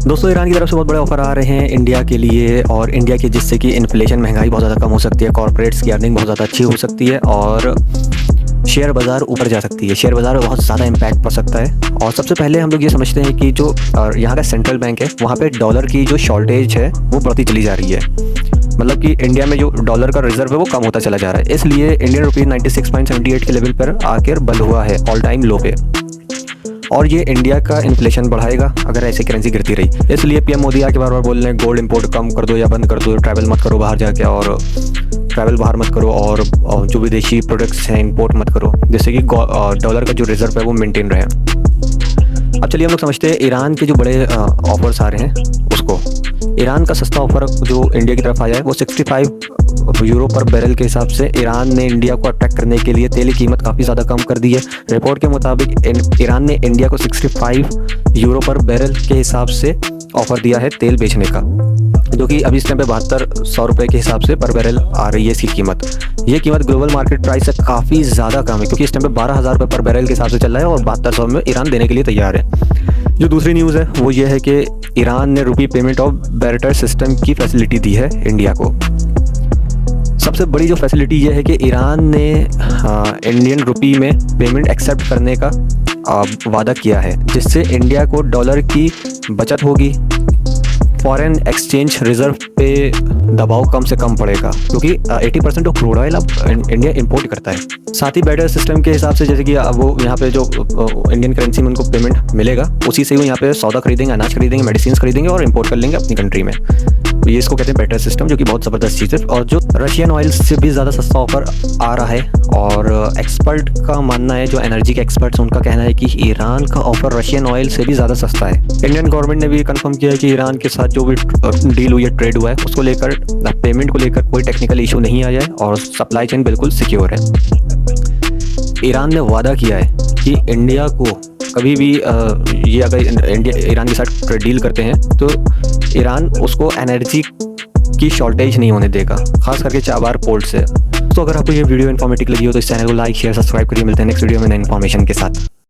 दोस्तों ईरान की तरफ से बहुत बड़े ऑफर आ रहे हैं इंडिया के लिए, और इंडिया की जिससे कि इन्फ्लेशन महंगाई बहुत ज़्यादा कम हो सकती है, कॉर्पोरेट्स की अर्निंग बहुत ज़्यादा अच्छी हो सकती है और शेयर बाज़ार ऊपर जा सकती है। शेयर बाज़ार में बहुत ज़्यादा इम्पैक्ट पड़ सकता है। और सबसे पहले हम लोग ये समझते हैं कि जो यहाँ का सेंट्रल बैंक है वहाँ पे डॉलर की जो शॉर्टेज है वो बढ़ती चली जा रही है। मतलब कि इंडिया में जो डॉलर का रिजर्व है वो कम होता चला जा रहा है, इसलिए इंडियन रुपीज़ 96.78 के लेवल पर आकर बंद हुआ है ऑल टाइम लो पे। और ये इंडिया का इन्फ्लेशन बढ़ाएगा अगर ऐसे करेंसी गिरती रही। इसलिए पीएम मोदी आके बार बार बोल रहे हैं गोल्ड इंपोर्ट कम कर दो या बंद कर दो, ट्रैवल मत करो बाहर जाके, और ट्रैवल बाहर मत करो, और जो विदेशी प्रोडक्ट्स हैं इंपोर्ट मत करो, जिससे कि डॉलर का जो रिजर्व है वो मेंटेन रहे। अब चलिए हम लोग समझते हैं ईरान के जो बड़े ऑफर्स आ रहे हैं उसको। ईरान का सस्ता ऑफर जो इंडिया की तरफ आया है वो 65 यूरो पर बैरल के हिसाब से ईरान ने इंडिया को अट्रैक्ट करने के लिए तेल की कीमत काफ़ी ज़्यादा कम कर दी है। रिपोर्ट के मुताबिक ईरान ने इंडिया को 65 यूरो पर बैरल के हिसाब से ऑफर दिया है तेल बेचने का, जो कि अभी इस टाइम पे 7200 रुपये के हिसाब से पर बैरल आ रही है इसकी कीमत। ये कीमत ग्लोबल मार्केट प्राइस से काफ़ी ज़्यादा कम है, क्योंकि इस टाइम पे 12,000 रुपये पर बैरल के हिसाब से चल रहा है और 7200 में ईरान देने के लिए तैयार है। जो दूसरी न्यूज़ है वो ये है कि ईरान ने रुपी पेमेंट ऑफ बैरटर सिस्टम की फैसिलिटी दी है इंडिया को। सबसे बड़ी जो फैसिलिटी ये है कि ईरान ने इंडियन रुपी में पेमेंट एक्सेप्ट करने का वादा किया है, जिससे इंडिया को डॉलर की बचत होगी, फॉरेन एक्सचेंज रिजर्व पे दबाव कम से कम पड़ेगा, क्योंकि 80% ऑफ क्रूड ऑयल अब इंडिया इंपोर्ट करता है। साथ ही बैटर सिस्टम के हिसाब से जैसे कि वो यहाँ पे जो इंडियन करेंसी में उनको पेमेंट मिलेगा, उसी से वो यहाँ पे सौदा खरीदेंगे, अनाज खरीदेंगे, मेडिसिन खरीदेंगे और इंपोर्ट कर लेंगे अपनी कंट्री में। तो ये इसको कहते हैं बैटर सिस्टम, जो कि बहुत ज़बरदस्त चीज़ है। और जो रशियन ऑयल से भी ज़्यादा सस्ता ऑफर आ रहा है, और एक्सपर्ट का मानना है, जो एनर्जी के एक्सपर्ट्स उनका कहना है कि ईरान का ऑफर रशियन ऑयल से भी ज़्यादा सस्ता है। इंडियन गवर्नमेंट ने भी कंफर्म किया है कि ईरान के साथ जो भी डील हुई है, ट्रेड हुआ है, उसको लेकर पेमेंट को लेकर कोई टेक्निकल इशू नहीं आया है और सप्लाई चेन बिल्कुल सिक्योर है। ईरान ने वादा किया है कि इंडिया को कभी भी ये अगर इंडिया ईरान के साथ डील करते हैं तो ईरान उसको एनर्जी की शॉर्टेज नहीं होने देगा, खास करके चाबार पोर्ट से। तो अगर आपको ये वीडियो इन्फॉर्मेटिव लगी हो तो इस चैनल को लाइक शेयर सब्सक्राइब करिए। मिलते हैं नेक्स्ट वीडियो में नई इन्फॉर्मेशन के साथ।